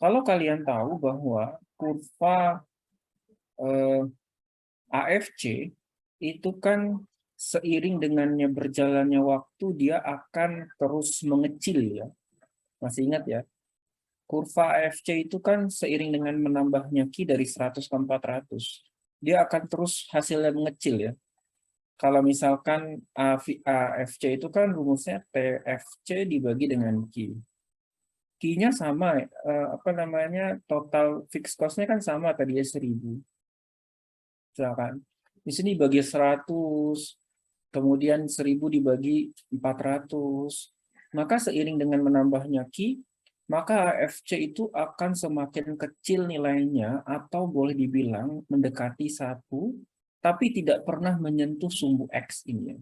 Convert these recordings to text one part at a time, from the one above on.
Kalau kalian tahu bahwa kurva AFC itu kan seiring dengannya berjalannya waktu dia akan terus mengecil ya. Masih ingat ya? Kurva AFC itu kan seiring dengan menambahnya Q dari 100 ke 400, dia akan terus hasilnya mengecil ya. Kalau misalkan AFC itu kan rumusnya TFC dibagi dengan Q. Q-nya sama, apa namanya, total fixed cost-nya kan sama tadi ya 1000. Misalkan di sini bagi 100, kemudian 1000 dibagi 400, maka seiring dengan menambahnya Q, maka AFC itu akan semakin kecil nilainya, atau boleh dibilang mendekati 1, tapi tidak pernah menyentuh sumbu X ini.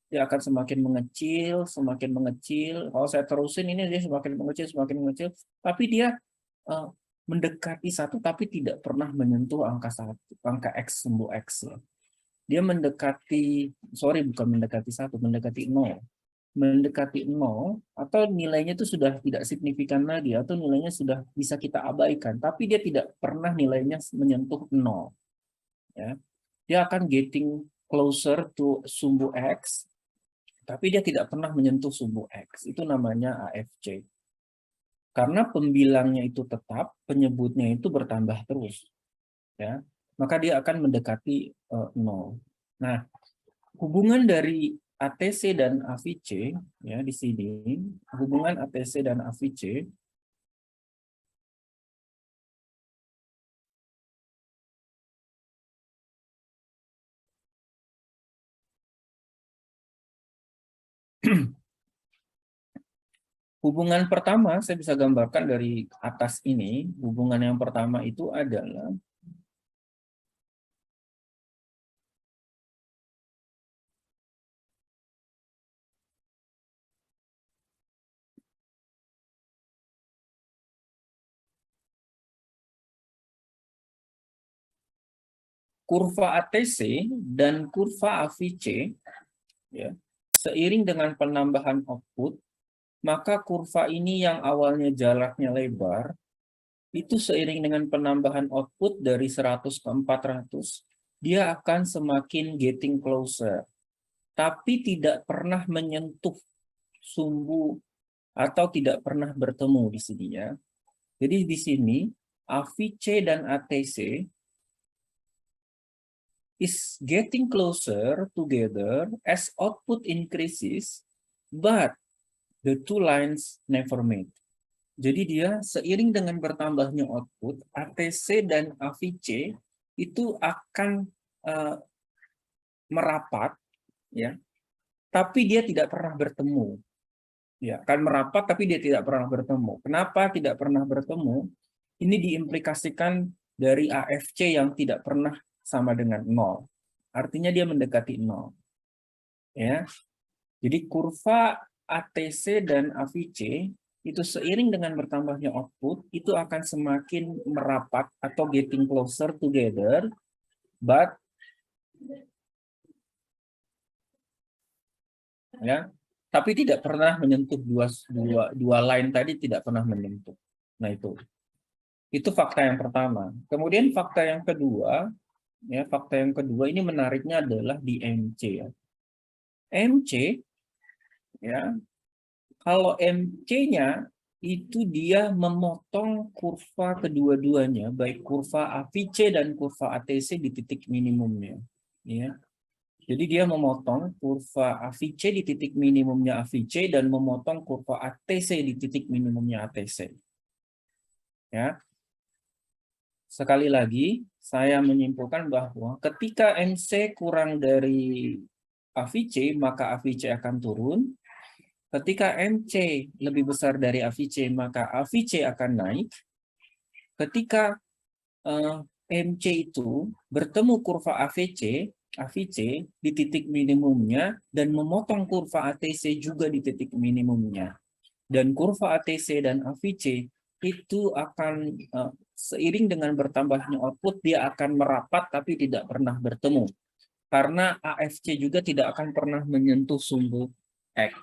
Dia akan semakin mengecil, semakin mengecil. Kalau saya terusin ini dia semakin mengecil, tapi dia mendekati 1, tapi tidak pernah menyentuh angka 1, angka X, sumbu X. Dia mendekati, bukan mendekati 1, mendekati 0. Mendekati 0, atau nilainya itu sudah tidak signifikan lagi, atau nilainya sudah bisa kita abaikan, tapi dia tidak pernah nilainya menyentuh 0. Ya. Dia akan getting closer to sumbu X, tapi dia tidak pernah menyentuh sumbu X. Itu namanya AFC. Karena pembilangnya itu tetap, penyebutnya itu bertambah terus. Ya. Maka dia akan mendekati 0. Nah, hubungan dari ATC dan AVC ya di sini, hubungan ATC dan AVC hubungan pertama saya bisa gambarkan dari atas ini. Hubungan yang pertama itu adalah kurva ATC dan kurva AVC ya. Seiring dengan penambahan output, maka kurva ini yang awalnya jaraknya lebar, itu seiring dengan penambahan output dari 100 ke 400, dia akan semakin getting closer, tapi tidak pernah menyentuh sumbu atau tidak pernah bertemu di sini ya. Jadi di sini AVC dan ATC is getting closer together as output increases, but the two lines never meet. Jadi dia seiring dengan bertambahnya output, ATC dan AVC itu akan merapat, ya, tapi dia tidak pernah bertemu. Ya, akan merapat tapi dia tidak pernah bertemu. Kenapa tidak pernah bertemu? Ini diimplikasikan dari AFC yang tidak pernah sama dengan 0. Artinya dia mendekati 0. Ya. Jadi kurva ATC dan AVC itu seiring dengan bertambahnya output itu akan semakin merapat atau getting closer together, but ya, tapi tidak pernah menyentuh dua line tadi, tidak pernah menyentuh. Nah, itu fakta yang pertama. Kemudian fakta yang kedua, ya, fakta yang kedua ini menariknya adalah di MC ya. MC ya, kalau MC-nya itu dia memotong kurva kedua-duanya, baik kurva AVC dan kurva ATC di titik minimumnya, ya. Jadi dia memotong kurva AVC di titik minimumnya AVC dan memotong kurva ATC di titik minimumnya ATC. Ya. Sekali lagi, saya menyimpulkan bahwa ketika MC kurang dari AVC, maka AVC akan turun. Ketika MC lebih besar dari AVC, maka AVC akan naik. Ketika MC itu bertemu kurva AVC di titik minimumnya dan memotong kurva ATC juga di titik minimumnya. Dan kurva ATC dan AVC itu akan seiring dengan bertambahnya output, dia akan merapat tapi tidak pernah bertemu. Karena AFC juga tidak akan pernah menyentuh sumbu X.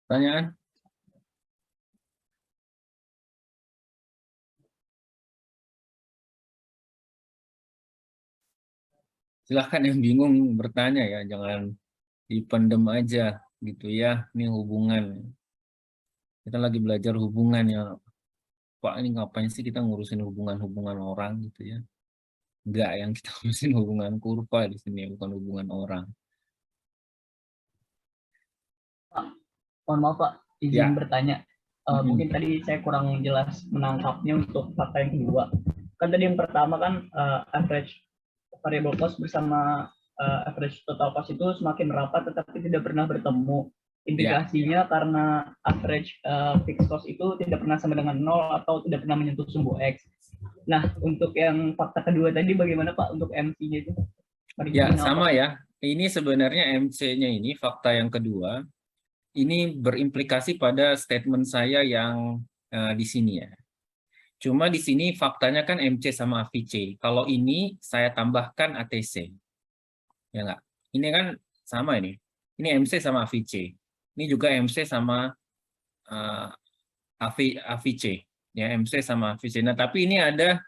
Pertanyaan? Silahkan yang bingung bertanya ya, jangan dipendem aja gitu ya. Ini hubungan. Kita lagi belajar hubungan ya. Pak, ini ngapain sih kita ngurusin hubungan-hubungan orang gitu ya. Enggak, yang kita ngurusin hubungan kurva di sini, bukan hubungan orang. Pak, mohon maaf Pak, izin Ya. bertanya. Mungkin tadi saya kurang jelas menangkapnya untuk fakta yang kedua. Kan tadi yang pertama kan average variable cost bersama average total cost itu semakin merapat tetapi tidak pernah bertemu. Ya. Indikasinya karena average fixed cost itu tidak pernah sama dengan nol atau tidak pernah menyentuh sumbu X. Nah, untuk yang fakta kedua tadi bagaimana Pak untuk MC-nya itu? Ya, Margin sama apa? ya. Ini sebenarnya MC-nya ini, fakta yang kedua, ini berimplikasi pada statement saya yang di sini ya. Cuma di sini faktanya kan MC sama AVC. Kalau ini saya tambahkan ATC. Ya enggak? Ini kan sama ini. Ini MC sama AVC. Ini juga MC sama uh, AVC. Ya, MC sama AVC. Nah, tapi ini ada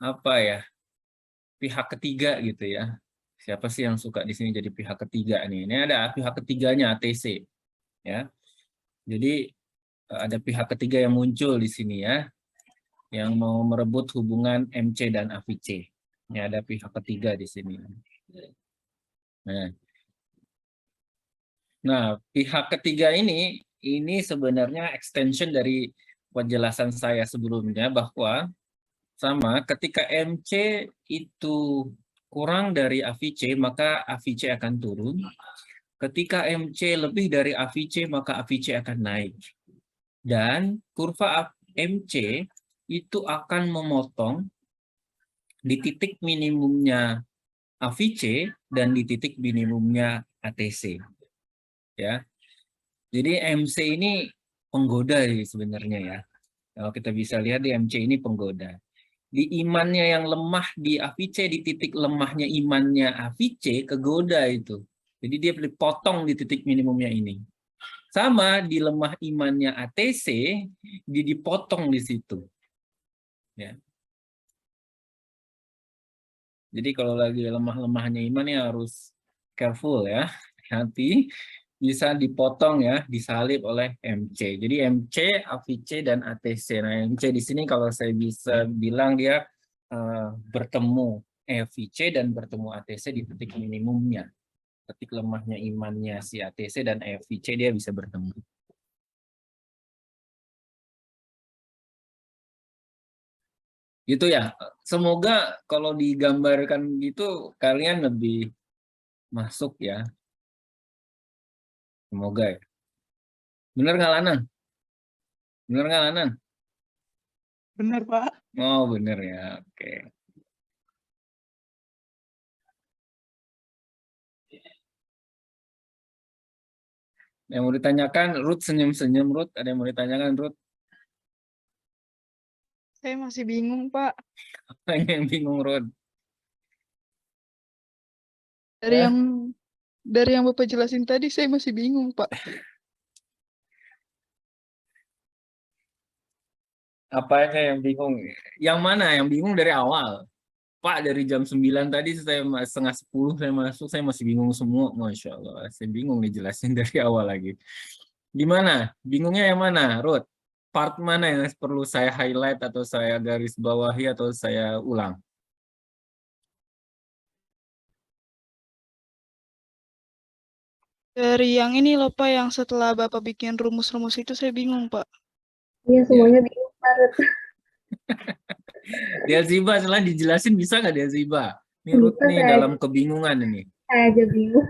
apa ya? Pihak ketiga gitu ya. Siapa sih yang suka di sini jadi pihak ketiga nih? Ini ada pihak ketiganya ATC ya. Jadi ada pihak ketiga yang muncul di sini ya, yang mau merebut hubungan MC dan AVC. Ini ada pihak ketiga di sini. Nah, pihak ketiga ini sebenarnya extension dari penjelasan saya sebelumnya bahwa sama ketika MC itu kurang dari AVC, maka AVC akan turun. Ketika MC lebih dari AVC, maka AVC akan naik. Dan kurva MC itu akan memotong di titik minimumnya AVC dan di titik minimumnya ATC. Ya. Jadi MC ini penggoda sebenarnya ya. Kalau kita bisa lihat di MC ini penggoda. Di imannya yang lemah di AVC, di titik lemahnya imannya AVC, kegoda itu. Jadi dia dipotong di titik minimumnya ini. Sama di lemah imannya ATC, dipotong di situ. Ya. Jadi kalau lagi lemah-lemahnya iman ya harus careful ya, hati bisa dipotong ya, disalib oleh MC. Jadi MC, AVC dan ATC. Nah, MC di sini kalau saya bisa bilang dia bertemu AVC dan bertemu ATC di titik minimumnya. Titik lemahnya imannya si ATC dan AVC dia bisa bertemu. Gitu ya. Semoga kalau digambarkan gitu kalian lebih masuk ya. Semoga ya. Bener nggak Lanang? Bener nggak Lanang? Benar, Pak. Oh bener ya. Oke. Yang mau ditanyakan, Ruth senyum-senyum, Ruth. Ada yang mau ditanyakan, Ruth? Saya masih bingung, Pak. Yang bingung, Ruth. Dari yang dari yang Bapak jelasin tadi, saya masih bingung, Pak. Apanya yang bingung? Yang mana? Yang bingung dari awal. Pak, dari jam 9 tadi saya setengah 10 saya masuk, saya masih bingung semua. Masya Allah, saya bingung nih jelasin dari awal lagi. Gimana? Bingungnya yang mana, Ruth? Part mana yang perlu saya highlight atau saya garis bawahi atau saya ulang? Dari yang ini loh, Pak, yang setelah Bapak bikin rumus-rumus itu saya bingung, Pak. Iya, semuanya bingung, Pak. Dia Ziba, setelah dijelasin bisa nggak dia Ziba? Ini Ruth Bisa nih dalam kebingungan ini. saya aja bingung.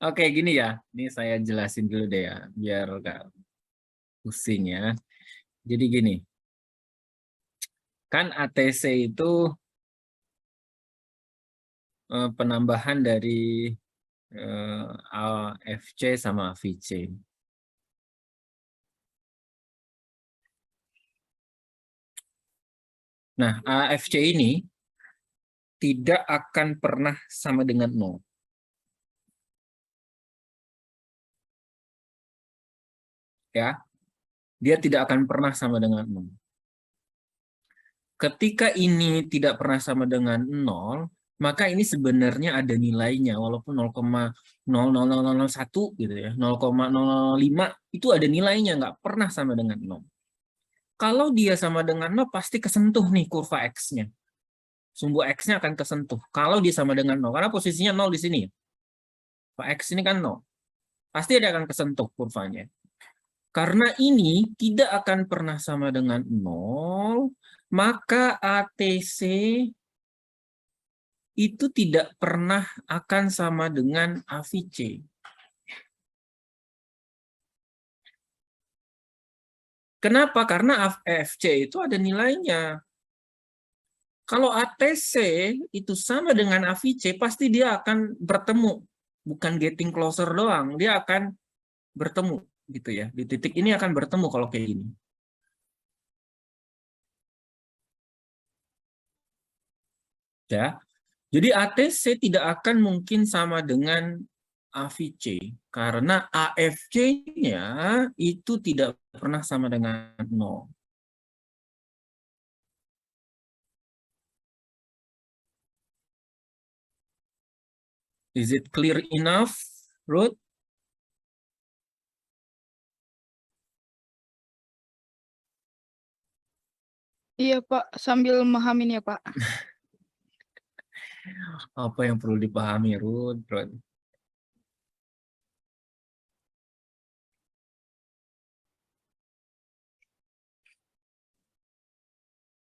Oke, gini ya. Ini saya jelasin dulu deh ya, biar nggak pusing ya. Jadi gini, kan ATC itu penambahan dari AFC sama AVC. Nah, AFC ini tidak akan pernah sama dengan 0. Ya, dia tidak akan pernah sama dengan 0. Ketika ini tidak pernah sama dengan 0, maka ini sebenarnya ada nilainya, walaupun 0,00001 gitu ya, 0,005 itu ada nilainya, nggak pernah sama dengan 0. Kalau dia sama dengan 0, pasti kesentuh nih kurva X-nya. Sumbu X-nya akan kesentuh. Kalau dia sama dengan 0, karena posisinya 0 di sini. Kurva X ini kan 0. Pasti dia akan kesentuh kurvanya. Karena ini tidak akan pernah sama dengan 0, maka ATC itu tidak pernah akan sama dengan AVC. Kenapa? Karena AFC itu ada nilainya. Kalau ATC itu sama dengan AVC, pasti dia akan bertemu. Bukan getting closer doang, dia akan bertemu. Gitu ya. Di titik ini akan bertemu kalau kayak gini. Ya. Jadi ATC tidak akan mungkin sama dengan AVC karena AFC-nya itu tidak pernah sama dengan 0. Is it clear enough, Ruth? Iya Pak, sambil memahamin ya Pak. Apa yang perlu dipahami, Ruth?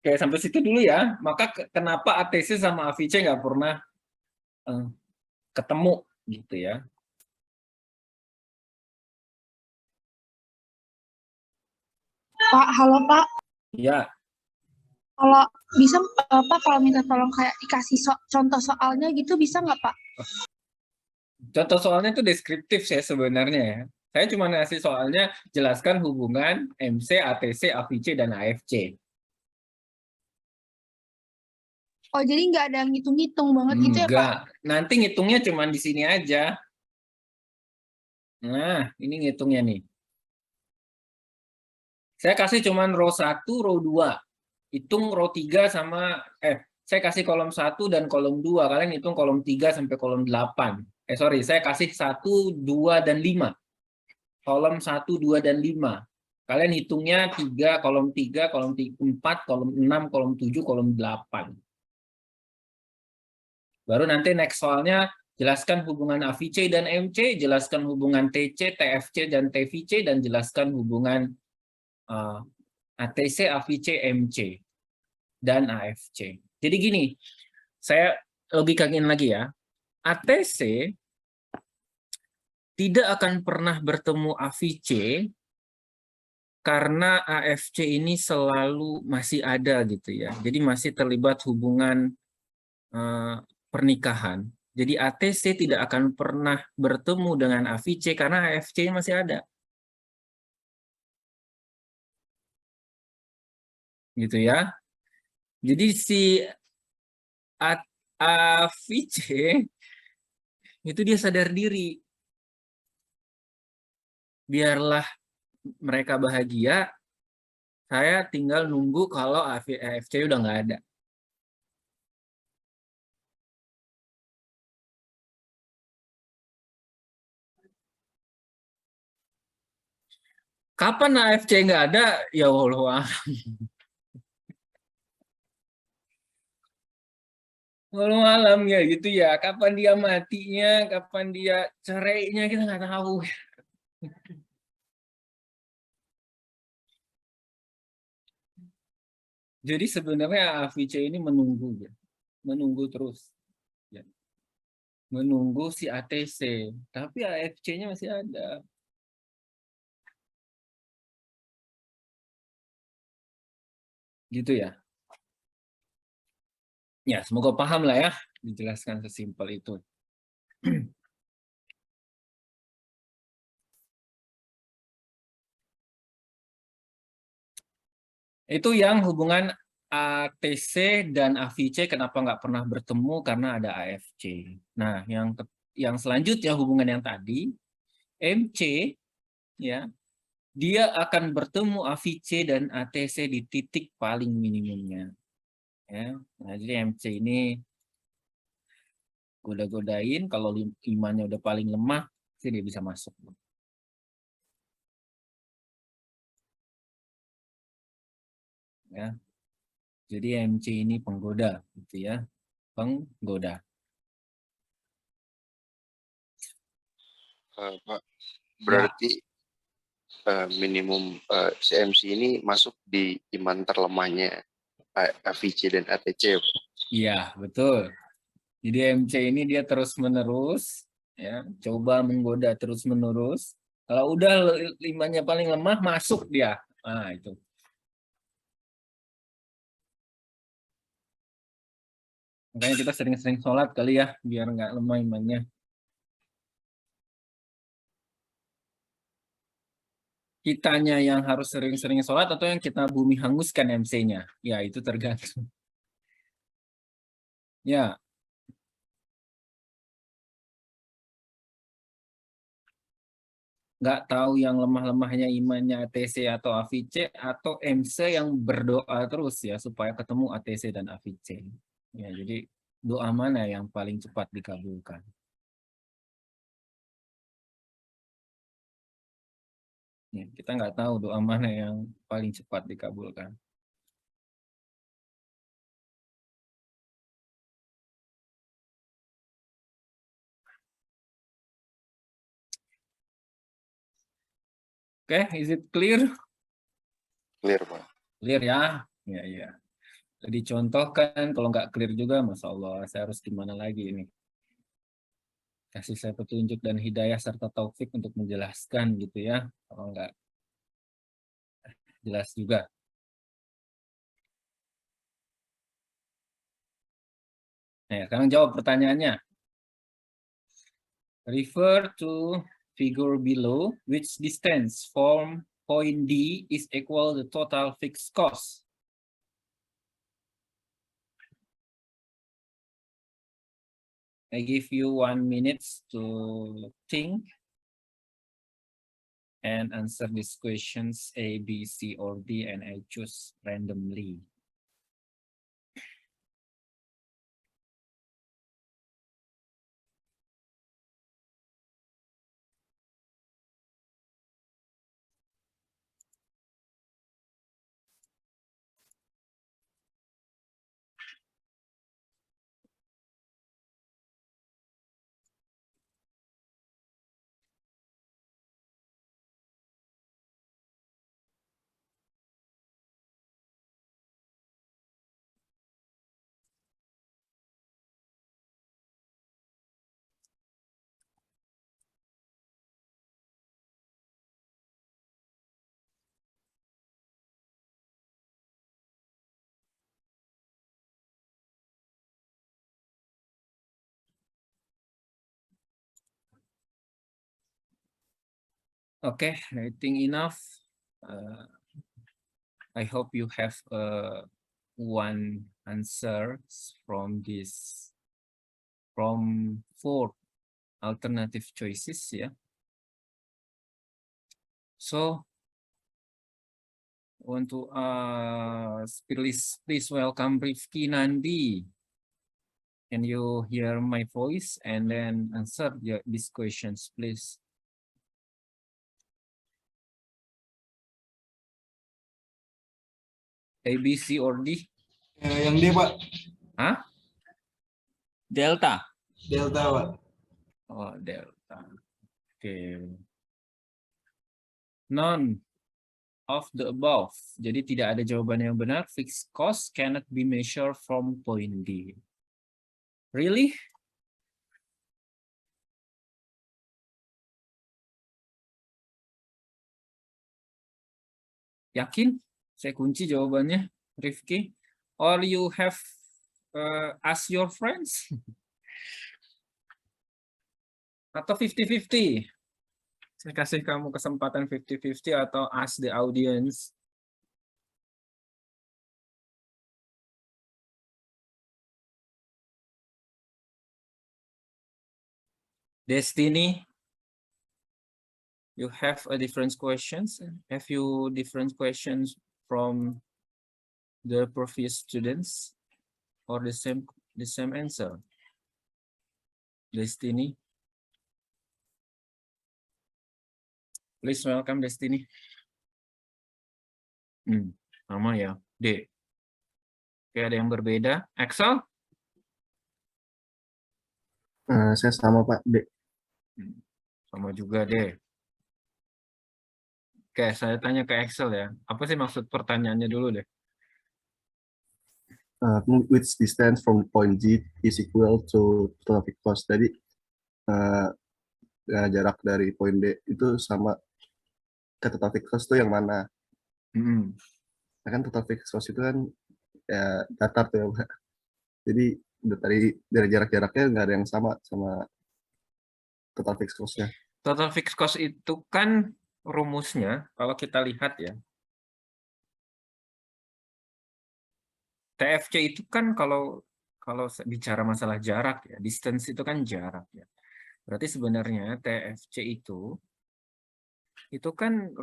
Oke, sampai situ dulu ya. Maka kenapa ATC sama AVC nggak pernah ketemu gitu ya? Pak, halo Pak. Ya, Kalau bisa Pak kalau minta tolong kayak dikasih contoh soalnya gitu bisa nggak Pak? contoh soalnya itu deskriptif ya sebenarnya ya. Saya cuma ngasih soalnya jelaskan hubungan MC, ATC, AVC, dan AFC. Oh jadi nggak ada yang ngitung-ngitung banget gitu ya Pak? Enggak, nanti ngitungnya cuma di sini aja. Nah, ini ngitungnya nih. Saya kasih cuma row 1, row 2. Hitung row 3 sama, saya kasih kolom 1 dan kolom 2. Kalian hitung kolom 3 sampai kolom 8. Sorry, saya kasih 1, 2, dan 5. Kolom 1, 2, dan 5. Kalian hitungnya 3, kolom 3, kolom 4, kolom 6, kolom 7, kolom 8. Baru nanti next soalnya jelaskan hubungan AVC dan MC, jelaskan hubungan TC, TFC, dan TVC, dan jelaskan hubungan ATC, AVC, MC, dan AFC. Jadi gini, saya logikain lagi ya. ATC tidak akan pernah bertemu AVC karena AFC ini selalu masih ada gitu ya. Jadi masih terlibat hubungan pernikahan. Jadi ATC tidak akan pernah bertemu dengan AVC karena AFC masih ada. Gitu ya. Jadi si AVC itu dia sadar diri. Biarlah mereka bahagia, saya tinggal nunggu kalau AFC udah nggak ada. Kapan AFC nggak ada? Ya Allah. Walau malam ya gitu ya. Kapan dia matinya, kapan dia cerainya kita nggak tahu. Jadi sebenarnya AVC ini menunggu ya. Menunggu terus. Ya. Menunggu si ATC. Tapi AFC-nya masih ada. Gitu ya. Ya, semoga paham lah ya. Dijelaskan sesimpel itu. Itu yang hubungan ATC dan AVC kenapa nggak pernah bertemu karena ada AFC. Nah, yang selanjutnya hubungan yang tadi MC ya dia akan bertemu AVC dan ATC di titik paling minimumnya. Ya. Nah, jadi MC ini goda-godain, kalau imannya udah paling lemah, sih dia bisa masuk. Ya. Jadi MC ini penggoda, gitu ya. Penggoda. Pak, Ya. berarti minimum CMC ini masuk di iman terlemahnya AVC dan ATC. Iya, betul. Jadi MC ini dia terus-menerus, ya, coba menggoda terus-menerus. Kalau udah imannya paling lemah, masuk dia. Nah, itu. Makanya kita sering-sering sholat kali ya, biar nggak lemah imannya. Kitanya yang harus sering-sering sholat atau yang kita bumi hanguskan MC-nya? Ya, itu tergantung. Ya, nggak tahu yang lemah-lemahnya imannya ATC atau AVC, atau MC yang berdoa terus ya, supaya ketemu ATC dan AVC. Ya, jadi doa mana yang paling cepat dikabulkan? Ya, kita nggak tahu doa mana yang paling cepat dikabulkan. Oke, is it clear? Clear, Pak. Clear ya? Ya, ya. Jadi contohkan, kalau nggak clear juga, Masya Allah, saya harus gimana lagi ini? Kasih saya petunjuk dan hidayah serta taufik untuk menjelaskan gitu ya. Kalau nggak jelas juga. Nah, sekarang jawab pertanyaannya. Refer to figure below, which distance from point D is equal to total fixed cost. I give you 1 minute to think and answer these questions A, B, C, or D, and I choose randomly. Okay, I think enough. I hope you have one answer from this, from 4 alternative choices, yeah. So, I want to please welcome Rifki Nandi. Can you hear my voice and then answer these questions, please? A, B, C, or D? Yang D, Pak. Hah? Delta? Delta, Pak. Oh, delta. Oke. None of the above. Jadi tidak ada jawaban yang benar. Fixed cost cannot be measured from point D. Really? Yakin? Saya kunci jawabannya, Rifki. Or you have ask your friends? Atau 50-50? Saya kasih kamu kesempatan 50-50 atau ask the audience. Destiny? You have a different questions? Have you different questions from the previous students or the same answer? Destiny. Please welcome Destiny. Sama ya, D. Oke, ada yang berbeda. Axel? Saya sama Pak D. Sama juga D. Oke, saya tanya ke Axel ya. Apa sih maksud pertanyaannya dulu deh? Which distance from point G is equal to total fixed cost. Jadi jarak dari poin D itu sama ke total fixed cost itu yang mana? Nah, kan total fixed cost itu kan ya datar tuh ya Pak. Jadi dari jarak-jaraknya nggak ada yang sama total fixed cost-nya. Total fixed cost itu kan rumusnya, kalau kita lihat ya, TFC itu kan kalau bicara masalah jarak ya, distance itu kan jarak ya. Berarti sebenarnya TFC itu kan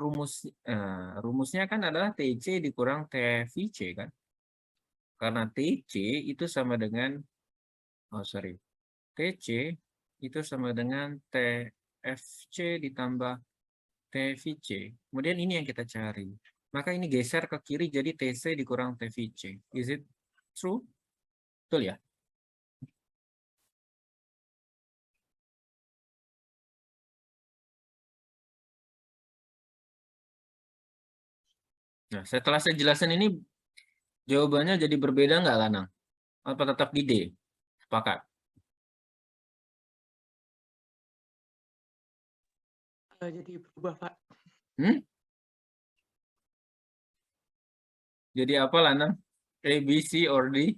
rumusnya kan adalah TC dikurang TVC kan. Karena TC itu sama dengan TC itu sama dengan TFC ditambah TVC. Kemudian ini yang kita cari. Maka ini geser ke kiri jadi TC dikurang TVC. Is it true? Betul ya? Nah, setelah saya jelasin ini, jawabannya jadi berbeda nggak, Lanang? Apa tetap di D? Sepakat? Jadi berubah, Pak. Jadi apa, Lanang? A, B, C, or D?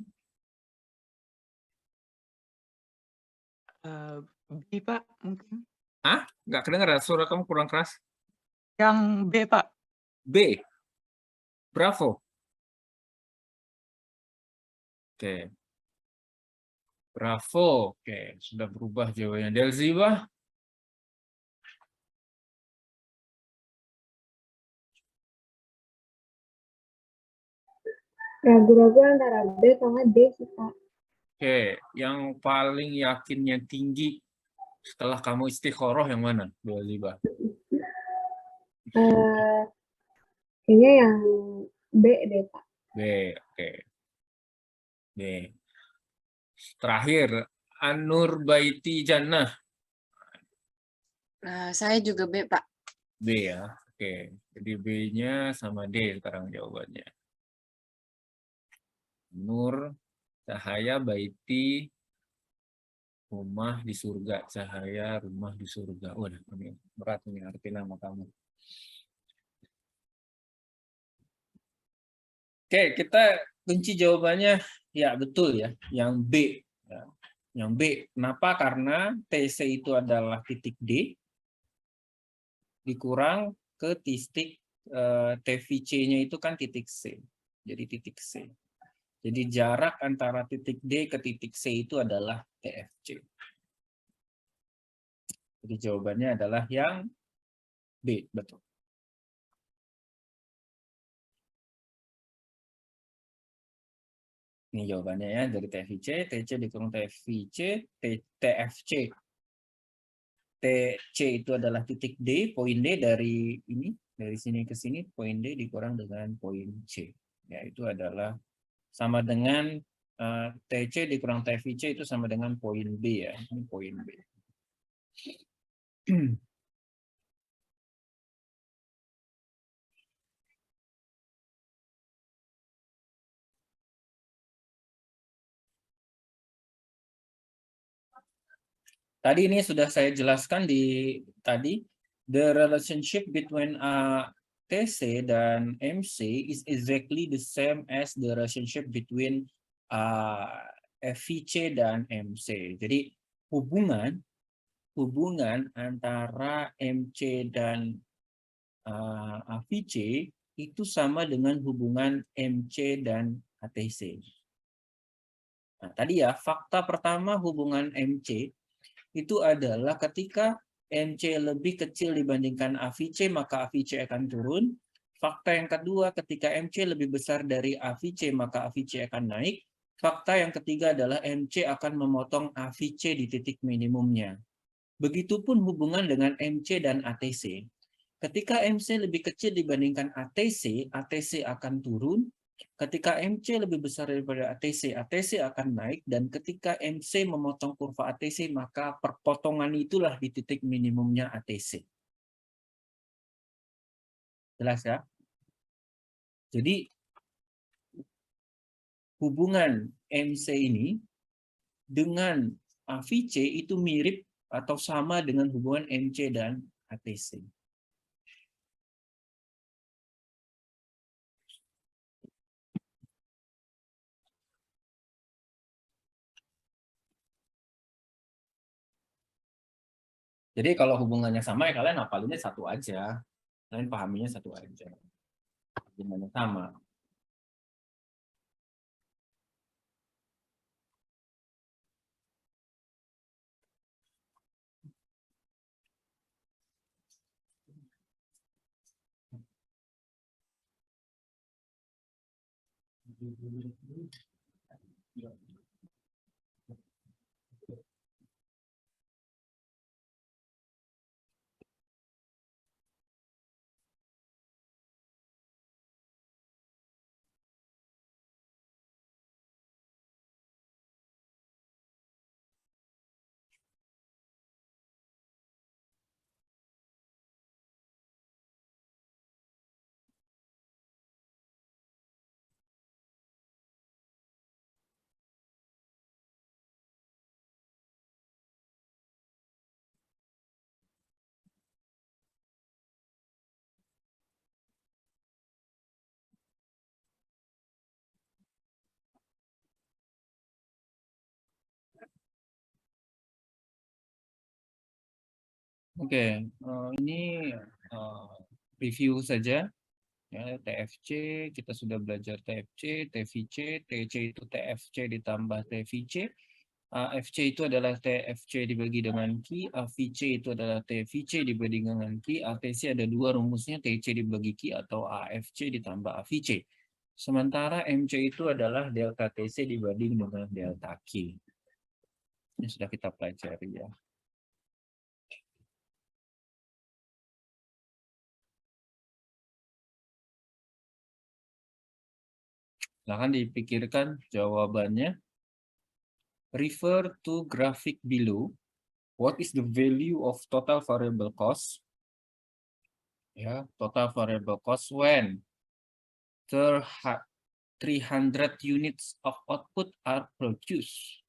B, Pak, mungkin. Hah? Nggak kedengeran, suara kamu kurang keras. Yang B, Pak. B. Bravo. Oke. Bravo. Oke, sudah berubah jawabannya. Delziba? Ragu-ragu antara B sama D sih, Pak. Oke, yang paling yakinnya tinggi setelah kamu istikharah yang mana, Delziba? Kayaknya yang B deh, Pak. B, oke. B. Terakhir, Anur Baiti Jannah. Saya juga B, Pak. B ya, oke. Jadi B-nya sama D sekarang jawabannya. Nur, cahaya, baiti, rumah di surga. Cahaya, rumah di surga. Waduh, ini berat nih arti nama kamu. Oke, kita kunci jawabannya ya betul ya, yang B. Ya. Yang B. Kenapa? Karena TC itu adalah titik D dikurang ke titik TVC-nya itu kan titik C. Jadi titik C. Jadi jarak antara titik D ke titik C itu adalah TFC. Jadi jawabannya adalah yang B, betul. Ini jawabannya ya, dari TVC, TC dikurang TVC, TFC. TC itu adalah titik D, poin D dari ini, dari sini ke sini, poin D dikurang dengan poin C. Ya, itu adalah sama dengan TC dikurang TVC itu sama dengan poin B ya. Ini poin B. Tadi ini sudah saya jelaskan di tadi, the relationship between TC dan MC is exactly the same as the relationship between FVC dan MC. Jadi hubungan antara MC dan AVC itu sama dengan hubungan MC dan ATC. Nah, tadi ya fakta pertama hubungan MC itu adalah ketika MC lebih kecil dibandingkan AVC, maka AVC akan turun. Fakta yang kedua, ketika MC lebih besar dari AVC, maka AVC akan naik. Fakta yang ketiga adalah MC akan memotong AVC di titik minimumnya. Begitupun hubungan dengan MC dan ATC. Ketika MC lebih kecil dibandingkan ATC, ATC akan turun. Ketika MC lebih besar daripada ATC, ATC akan naik. Dan ketika MC memotong kurva ATC, maka perpotongan itulah di titik minimumnya ATC. Jelas ya? Jadi, hubungan MC ini dengan AVC itu mirip atau sama dengan hubungan MC dan ATC. Jadi kalau hubungannya sama ya kalian hafalinnya satu aja. Kalian pahaminya satu aja. Hubungannya sama. Oke, ini review saja. Ya, TFC, kita sudah belajar TFC, TVC, TC itu TFC ditambah TVC. AFC itu adalah TFC dibagi dengan Q, AVC itu adalah TVC dibagi dengan Q, ATC ada dua rumusnya, TC dibagi Q atau AFC ditambah AVC. Sementara MC itu adalah delta TC dibanding dengan delta Q. Ini sudah kita pelajari ya. Silahkan dipikirkan jawabannya. Refer to graphic below. What is the value of total variable cost? Ya, total variable cost when 300 units of output are produced.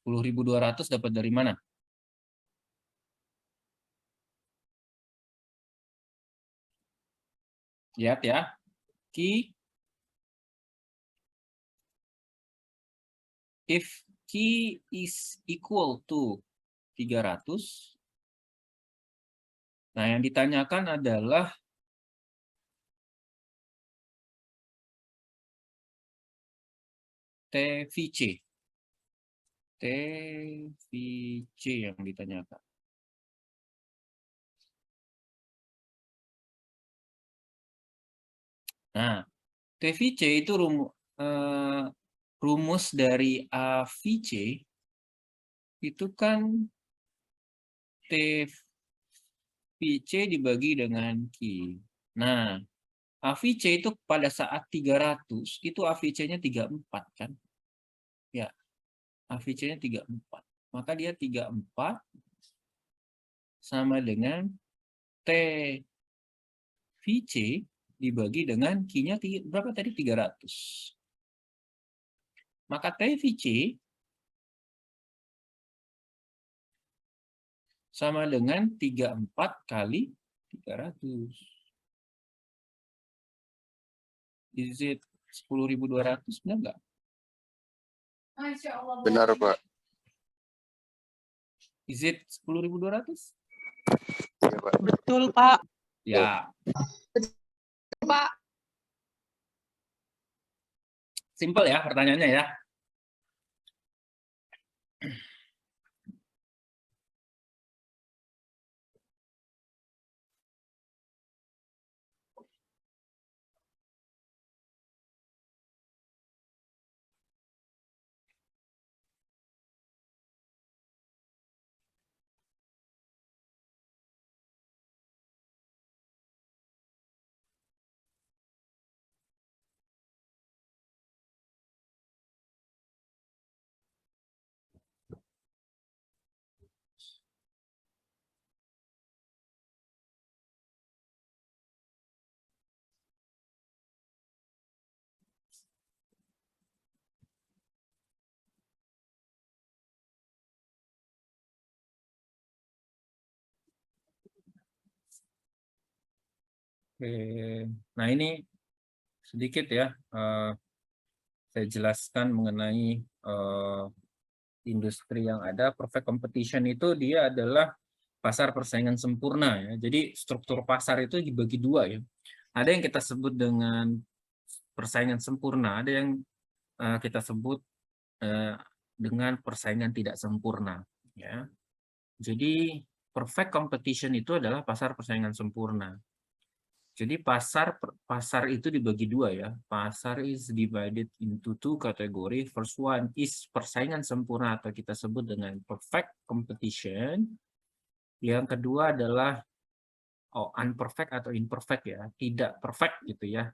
$10.200 dapat dari mana? Lihat ya. If Q is equal to 300, nah yang ditanyakan adalah TVC. TVC yang ditanyakan. Nah, TVC itu rumus dari AVC itu kan TVC dibagi dengan Q. Nah, AVC itu pada saat 300 itu AVC-nya 34 kan? Ya. AVC-nya 34. Maka dia 34 sama dengan TVC dibagi dengan Q-nya berapa tadi? 300. Maka TVC sama dengan 34 kali 300. Is it 10.200? Benar nggak? Benar, Pak. Is it 10.200? Iya, Pak. Betul, Pak. Ya. Pak. Simple ya pertanyaannya ya. Oke. Nah ini sedikit ya saya jelaskan mengenai industri yang ada. Perfect competition itu dia adalah pasar persaingan sempurna ya. Jadi struktur pasar itu dibagi dua ya. Ada yang kita sebut dengan persaingan sempurna, ada yang kita sebut dengan persaingan tidak sempurna ya. Jadi perfect competition itu adalah pasar persaingan sempurna. Jadi pasar itu dibagi dua ya. Pasar is divided into two category. First one is persaingan sempurna atau kita sebut dengan perfect competition. Yang kedua adalah unperfect atau imperfect ya, tidak perfect gitu ya.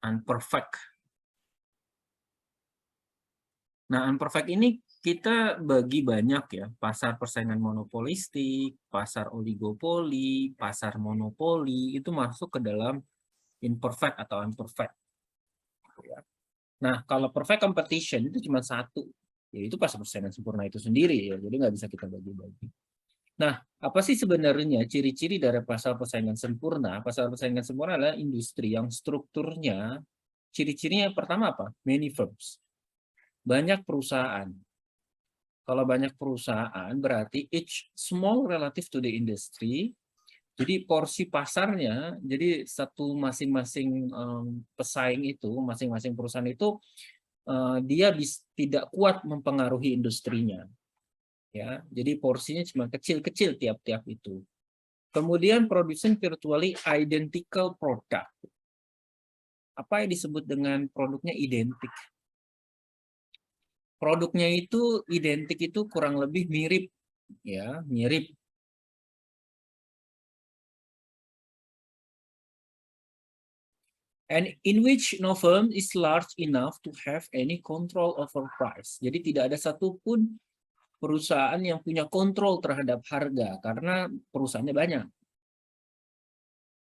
Unperfect. Nah, unperfect ini kita bagi banyak ya, pasar persaingan monopolistik, pasar oligopoli, pasar monopoli, itu masuk ke dalam imperfect atau unperfect. Nah, kalau perfect competition itu cuma satu, yaitu pasar persaingan sempurna itu sendiri ya, jadi nggak bisa kita bagi-bagi. Nah, apa sih sebenarnya ciri-ciri dari pasar persaingan sempurna? Pasar persaingan sempurna adalah industri yang strukturnya, ciri-cirinya pertama apa? Many firms. Banyak perusahaan. Kalau banyak perusahaan berarti each small relative to the industry. Jadi porsi pasarnya, jadi satu masing-masing pesaing itu, masing-masing perusahaan itu dia tidak kuat mempengaruhi industrinya. Ya, jadi porsinya cuma kecil-kecil tiap-tiap itu. Kemudian production virtually identical product. Apa yang disebut dengan produknya identik? Produknya itu identik itu kurang lebih mirip ya, mirip. And in which no firm is large enough to have any control over price. Jadi tidak ada satupun perusahaan yang punya kontrol terhadap harga karena perusahaannya banyak.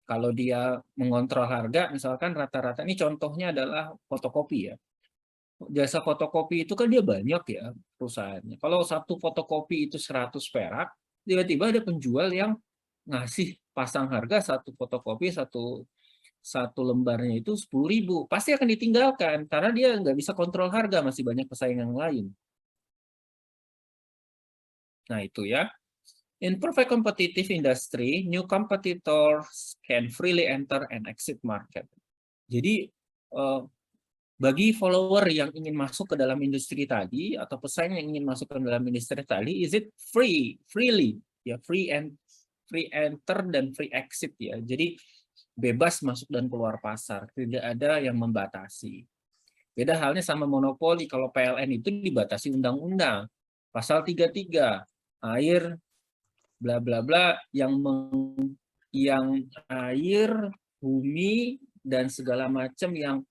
Kalau dia mengontrol harga, misalkan rata-rata, ini contohnya adalah fotokopi ya. Jasa fotokopi itu kan dia banyak ya perusahaannya. Kalau satu fotokopi itu 100 perak, tiba-tiba ada penjual yang ngasih pasang harga satu fotokopi, satu lembarnya itu 10.000. Pasti akan ditinggalkan karena dia nggak bisa kontrol harga, masih banyak pesaing yang lain. Nah itu ya. In perfect competitive industry, new competitors can freely enter and exit market. Jadi bagi follower yang ingin masuk ke dalam industri tadi atau pesaing yang ingin masuk ke dalam industri tadi, is it freely ya, free enter dan free exit ya. Jadi bebas masuk dan keluar pasar, tidak ada yang membatasi. Beda halnya sama monopoli, kalau PLN itu dibatasi undang-undang. Pasal 33, air bla bla bla yang air, bumi dan segala macam yang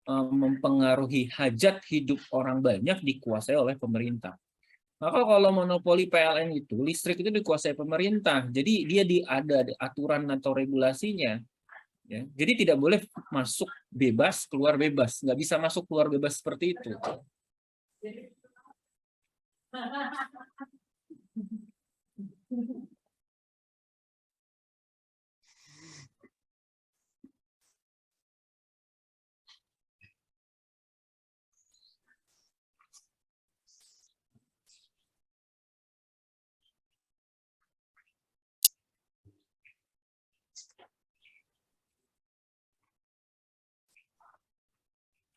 mempengaruhi hajat hidup orang banyak dikuasai oleh pemerintah. Maka kalau monopoli PLN itu, listrik itu dikuasai pemerintah. Jadi dia ada aturan atau regulasinya. Ya. Jadi tidak boleh masuk bebas, keluar bebas. Nggak bisa masuk keluar bebas seperti itu.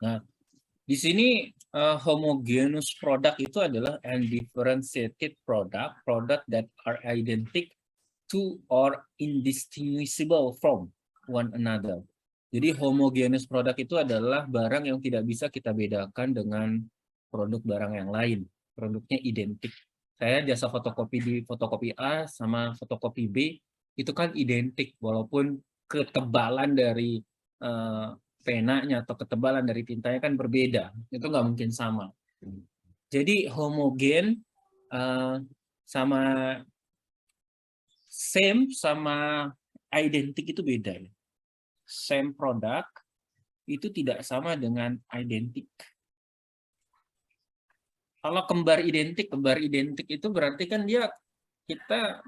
Nah, di sini homogeneous product itu adalah undifferentiated product, product that are identical to or indistinguishable from one another. Jadi homogeneous product itu adalah barang yang tidak bisa kita bedakan dengan produk barang yang lain. Produknya identik. Saya jasa fotokopi di fotokopi A sama fotokopi B itu kan identik walaupun ketebalan dari penanya atau ketebalan dari tintanya kan berbeda, itu nggak mungkin sama. Jadi homogen sama same sama identik itu beda. Same product itu tidak sama dengan identik. Kalau kembar identik itu berarti kan kita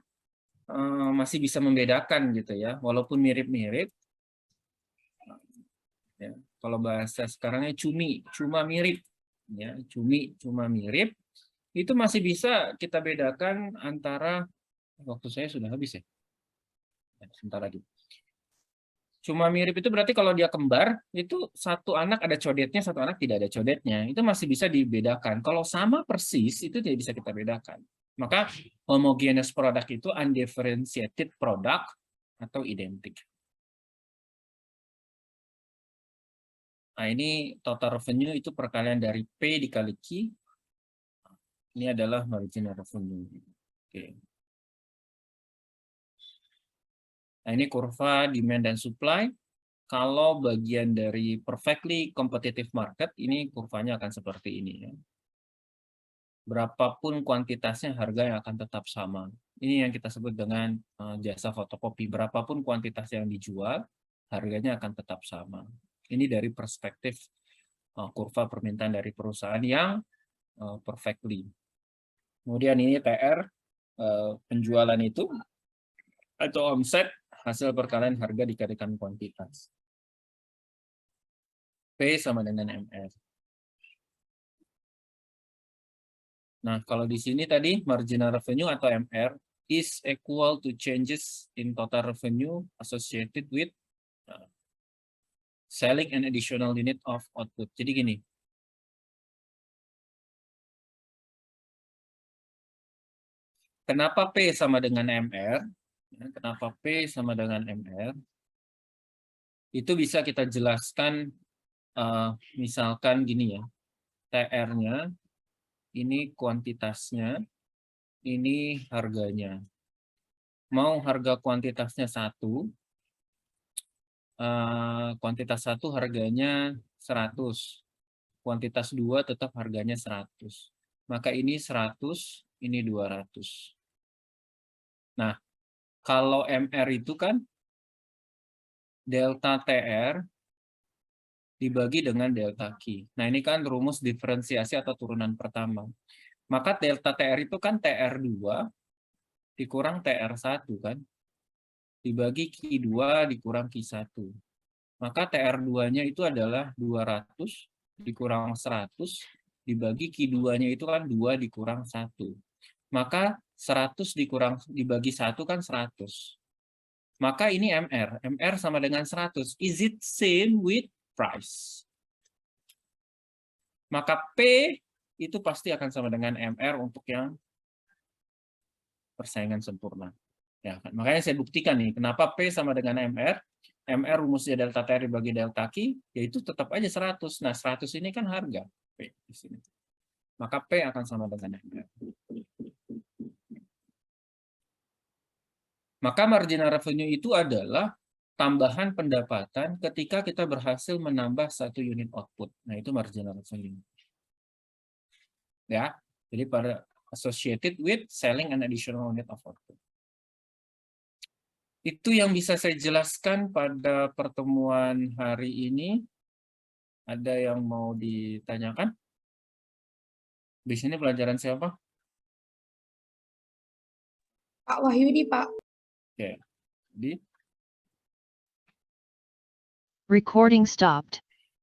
masih bisa membedakan gitu ya, walaupun mirip-mirip. Ya, kalau bahasa sekarangnya cuma mirip, ya cuma mirip, itu masih bisa kita bedakan antara waktu saya sudah habis ya. Sebentar lagi. Cuma mirip itu berarti kalau dia kembar itu satu anak ada codetnya, satu anak tidak ada codetnya, itu masih bisa dibedakan. Kalau sama persis itu tidak bisa kita bedakan. Maka homogeneous product itu undifferentiated product atau identik. Nah, ini total revenue itu perkalian dari P dikali Q. Ini adalah marginal revenue. Oke. Nah, ini kurva demand dan supply. Kalau bagian dari perfectly competitive market, ini kurvanya akan seperti ini. Ya. Berapapun kuantitasnya, harga yang akan tetap sama. Ini yang kita sebut dengan jasa fotokopi. Berapapun kuantitas yang dijual, harganya akan tetap sama. Ini dari perspektif kurva permintaan dari perusahaan yang perfectly. Kemudian ini TR, penjualan itu, atau omset, hasil perkalian harga dikalikan kuantitas. P sama dengan MR. Nah, kalau di sini tadi, marginal revenue atau MR is equal to changes in total revenue associated with selling an additional unit of output. Jadi gini, kenapa P sama dengan MR? Kenapa P sama dengan MR? Itu bisa kita jelaskan, misalkan gini ya, TR-nya, ini kuantitasnya, ini harganya. Mau harga kuantitasnya 1, kuantitas 1 harganya 100, kuantitas 2 tetap harganya 100. Maka ini 100, ini 200. Nah, kalau MR itu kan delta TR dibagi dengan delta Q. Nah, ini kan rumus diferensiasi atau turunan pertama. Maka delta TR itu kan TR2 dikurang TR1 kan? Dibagi Q2 dikurang Q1. Maka TR2-nya itu adalah 200 dikurang 100 dibagi Q2-nya itu kan 2 dikurang 1. Maka 100 dibagi 1 kan 100. Maka ini MR. MR sama dengan 100. Is it same with price? Maka P itu pasti akan sama dengan MR untuk yang persaingan sempurna. Ya, kan? Makanya saya buktikan nih, kenapa P sama dengan MR. MR rumusnya delta TR dibagi delta Q, yaitu tetap aja 100. Nah, 100 ini kan harga P di sini. Maka P akan sama dengan MR. Maka marginal revenue itu adalah tambahan pendapatan ketika kita berhasil menambah 1 unit output. Nah, itu marginal revenue. Ya, jadi pada associated with selling an additional unit of output. Itu yang bisa saya jelaskan pada pertemuan hari ini. Ada yang mau ditanyakan? Di sini pelajaran siapa? Pak Wahyudi, Pak. Oke. Jadi Recording stopped.